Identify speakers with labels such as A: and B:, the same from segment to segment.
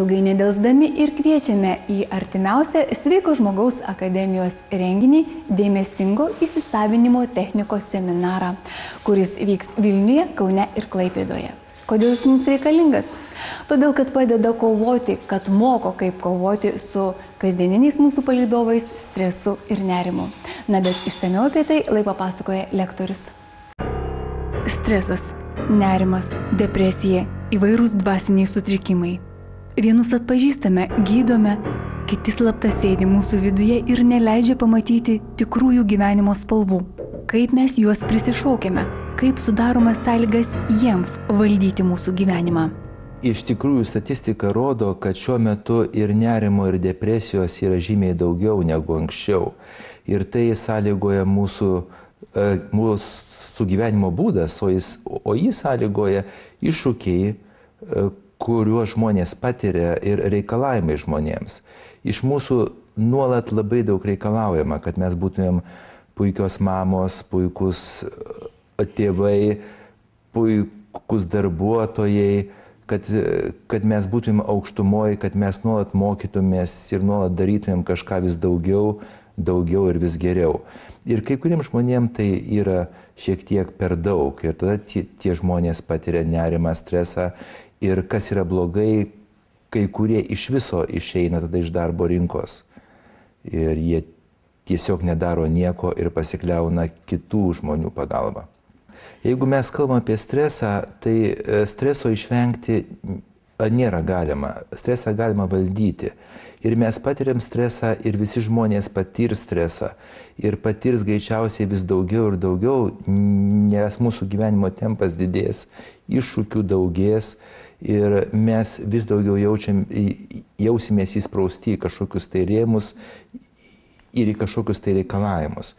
A: ilgai nedelsdami ir kviečiame į artimiausią Sveiko žmogaus akademijos renginį dėmesingo įsisavinimo technikos seminarą, kuris vyks Vilniuje, Kaune ir Klaipėdoje. Kodėl jis mums reikalingas? Todėl, kad padeda kovoti, kad moko, kaip kovoti su kasdieniniais mūsų palydovais, stresu ir nerimu. Na, bet išsamiau apie tai papasakoja lektorius. Stresas, nerimas, depresija, įvairūs dvasiniai sutrikimai. Vienus atpažįstame, gydome, kiti slapta sėdi mūsų viduje ir neleidžia pamatyti tikrųjų gyvenimo spalvų. Kaip mes juos prisišaukiame, kaip sudarome sąlygas jiems valdyti mūsų gyvenimą.
B: Iš tikrųjų, statistika rodo, kad šiuo metu ir nerimo, ir depresijos yra žymiai daugiau negu anksčiau. Ir tai sąlygoja mūsų gyvenimo būdas, o jį sąlygoja iššūkiai, kuriuos žmonės patiria ir reikalavimai žmonėms. Iš mūsų nuolat labai daug reikalaujama, kad mes būtumėm puikios mamos, puikus tėvai, puikus darbuotojai, kad mes būtumėm aukštumoje, kad mes nuolat mokytumės ir nuolat darytumėm kažką vis daugiau ir vis geriau. Ir kai kuriems žmonėms tai yra šiek tiek per daug ir tada tie žmonės patiria nerimą, stresą. Ir kas yra blogai, kai kurie iš viso išeina tada iš darbo rinkos. Ir jie tiesiog nedaro nieko ir pasikliauna kitų žmonių pagalba. Jeigu mes kalbame apie stresą, tai streso išvengti nėra galima. Stresą galima valdyti. Ir mes patiriam stresą ir visi žmonės patirs stresą. Ir patirs greičiausiai vis daugiau ir daugiau, nes mūsų gyvenimo tempas didės, iššūkių daugės. Ir mes vis daugiau jausimės įsprausti į kažkokius tai rėmus ir į kažkokius tai reikalavimus.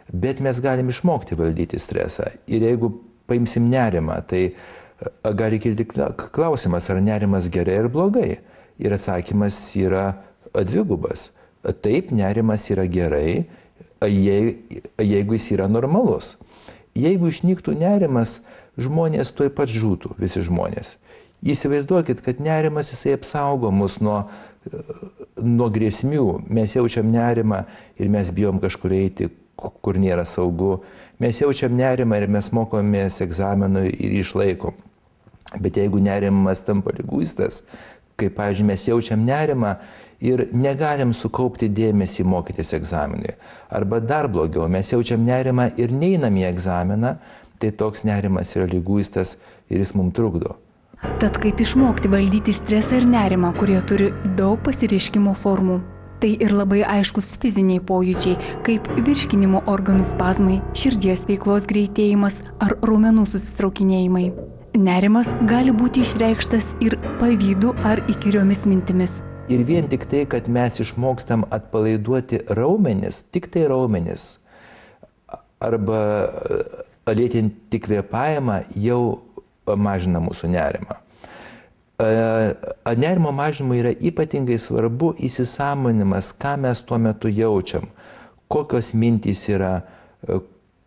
B: Bet mes galim išmokti valdyti stresą. Ir jeigu paimsim nerimą, tai gali kilti klausimas, ar nerimas gerai ar blogai. Ir atsakymas yra dvigubas. Taip, nerimas yra gerai, jeigu jis yra normalus. Jeigu išnyktų nerimas, žmonės tuoj pat žūtų, visi žmonės. Įsivaizduokit, kad nerimas jisai apsaugo mus nuo grėsmių. Mes jaučiam nerimą ir mes bijom kažkur eiti, kur nėra saugu. Mes jaučiam nerimą ir mes mokomės egzaminui ir išlaikom. Bet jeigu nerimas tampa liguistas, kaip, pavyzdžiui, mes jaučiam nerimą ir negalim sukaupti dėmesį mokytis egzaminui. Arba dar blogiau, mes jaučiam nerimą ir neinam į egzaminą, tai toks nerimas yra liguistas ir jis mums trukdo.
A: Tad kaip išmokti valdyti stresą ir nerimą, kurie turi daug pasireiškimo formų? Tai ir labai aiškus fiziniai pojūčiai, kaip virškinimo organų spazmai, širdies veiklos greitėjimas ar raumenų susitraukinėjimai. Nerimas gali būti išreikštas ir pavydu ar įkyriomis mintimis.
B: Ir vien tik tai, kad mes išmokstam atpalaiduoti raumenis, tik tai raumenis, arba lėtinti kvėpavimą, jau mažina mūsų nerimą. Nerimo mažinimui yra ypatingai svarbu įsisąmoninimas, ką mes tuo metu jaučiam, kokios mintys yra,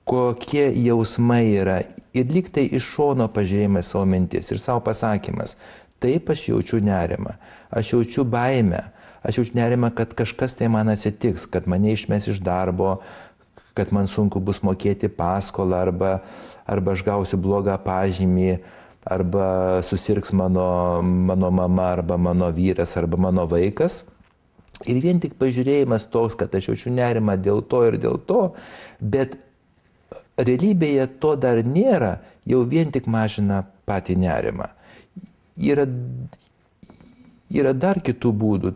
B: kokie jausmai yra. Ir lyg tai iš šono pažiūrėjimas savo mintis ir savo pasakymas. Taip, aš jaučiu nerimą, aš jaučiu baimę, aš jaučiu nerimą, kad kažkas tai man atsitiks, kad mane išmes iš darbo, kad man sunku bus mokėti paskolą, arba aš gausiu blogą pažymį, arba susirgs mano mama, arba mano vyras, arba mano vaikas. Ir vien tik pažiūrėjimas toks, kad aš jaučiu nerimą dėl to ir dėl to, bet realybėje to dar nėra, jau vien tik mažina patį nerimą. Yra dar kitų būdų,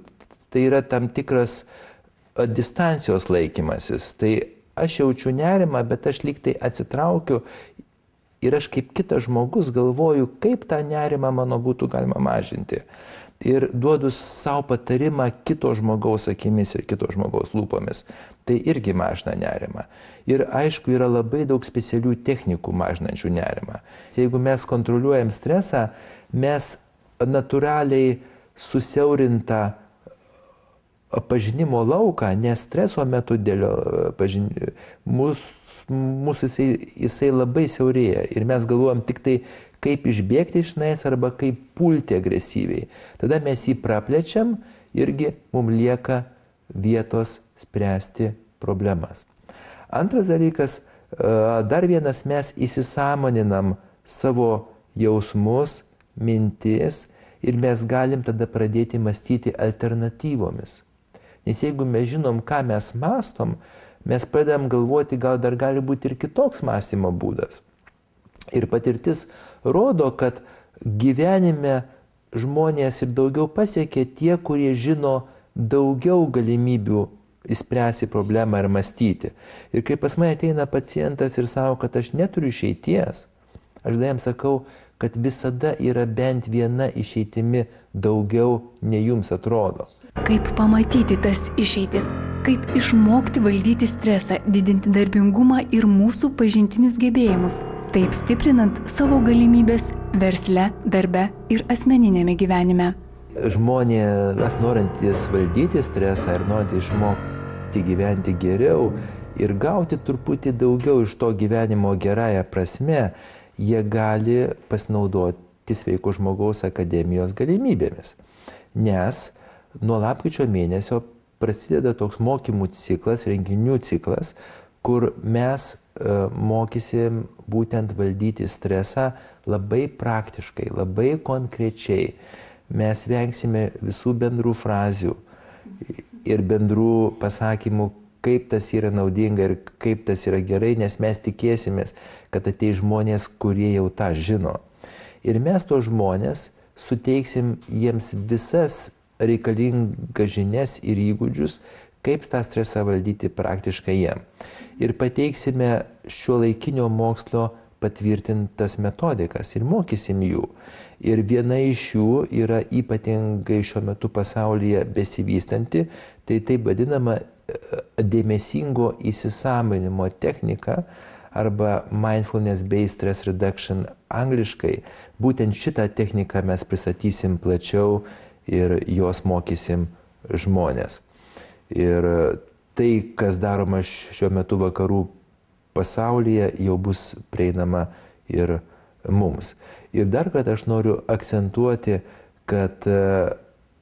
B: tai yra tam tikras distancijos laikymasis. Tai aš jaučiu nerimą, bet aš lyg tai atsitraukiu ir aš kaip kitas žmogus galvoju, kaip tą nerimą mano būtų galima mažinti. Ir duodu savo patarimą kito žmogaus akimis ir kito žmogaus lūpomis. Tai irgi mažina nerimą. Ir aišku, yra labai daug specialių technikų mažinančių nerimą. Jeigu mes kontroliuojam stresą, mes natūraliai susiaurintą pažinimo lauką, nes streso metu mūsų jisai labai siaurėja ir mes galvojam tik tai, kaip išbėgti iš tenais arba kaip pulti agresyviai. Tada mes jį praplečiam irgi mums lieka vietos spręsti problemas. Antras dalykas, dar vienas, mes įsisąmoninam savo jausmus, mintis ir mes galim tada pradėti mąstyti alternatyvomis. Nes jeigu mes žinom, ką mes mąstom, mes pradedam galvoti, gal dar gali būti ir kitoks mąstymo būdas. Ir patirtis rodo, kad gyvenime žmonės ir daugiau pasiekia tie, kurie žino daugiau galimybių išspręsti problemą ir mąstyti. Ir kai pas mane ateina pacientas ir sako, kad aš neturiu išeities, aš jam sakau, kad visada yra bent viena išeitimi daugiau, nei jums atrodo.
A: Kaip pamatyti tas išeitis, kaip išmokti valdyti stresą, didinti darbingumą ir mūsų pažintinius gebėjimus, taip stiprinant savo galimybės versle, darbe ir asmeninėme gyvenime.
B: Žmonės norintys valdyti stresą ir norintys išmokti gyventi geriau ir gauti truputį daugiau iš to gyvenimo gerąją prasme, jie gali pasinaudoti Sveiko žmogaus akademijos galimybėmis. Nes nuo lapkričio mėnesio prasideda toks mokymų ciklas, renginių ciklas, kur mes mokysim būtent valdyti stresą labai praktiškai, labai konkrečiai. Mes vengsime visų bendrų frazių ir bendrų pasakymų, kaip tas yra naudinga ir kaip tas yra gerai, nes mes tikėsimės, kad ateis žmonės, kurie jau tą žino. Ir mes tos žmonės suteiksim jiems visas reikalingas žinias ir įgūdžius, kaip tą stresą valdyti praktiškai jiem. Ir pateiksime šiuolaikinio mokslo patvirtintas metodikas ir mokysim jų. Ir viena iš jų yra ypatingai šiuo metu pasaulyje besivystanti, tai taip vadinama dėmesingo įsisąmoninimo technika arba mindfulness-based stress reduction angliškai. Būtent šitą techniką mes pristatysim plačiau ir jos mokysim žmonės. Ir tai, kas daroma šiuo metu vakarų pasaulyje, jau bus prieinama ir mums. Ir dar kartą aš noriu akcentuoti, kad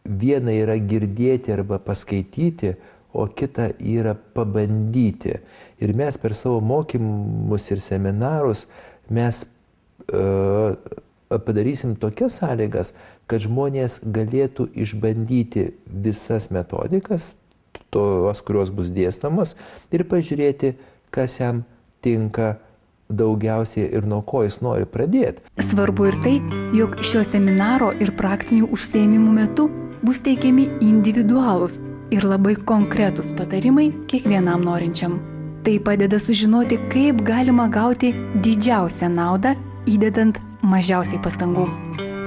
B: viena yra girdėti arba paskaityti, o kita yra pabandyti. Ir mes per savo mokymus ir seminarus mes padarysim tokias sąlygas, kad žmonės galėtų išbandyti visas metodikas, tos, kurios bus dėstamos, ir pažiūrėti, kas jam tinka daugiausiai ir nuo ko jis nori pradėti.
A: Svarbu ir tai, jog šio seminaro ir praktinių užsiėmimų metu bus teikiami individualūs ir labai konkretūs patarimai kiekvienam norinčiam. Tai padeda sužinoti, kaip galima gauti didžiausią naudą, įdedant mažiausiai pastangų.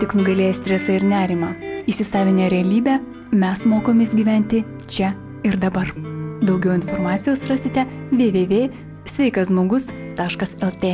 A: Tik nugalėję stresą ir nerimą, įsisavinę realybę, mes mokomės gyventi čia ir dabar. Daugiau informacijos rasite www.sveikasžmogus.lt.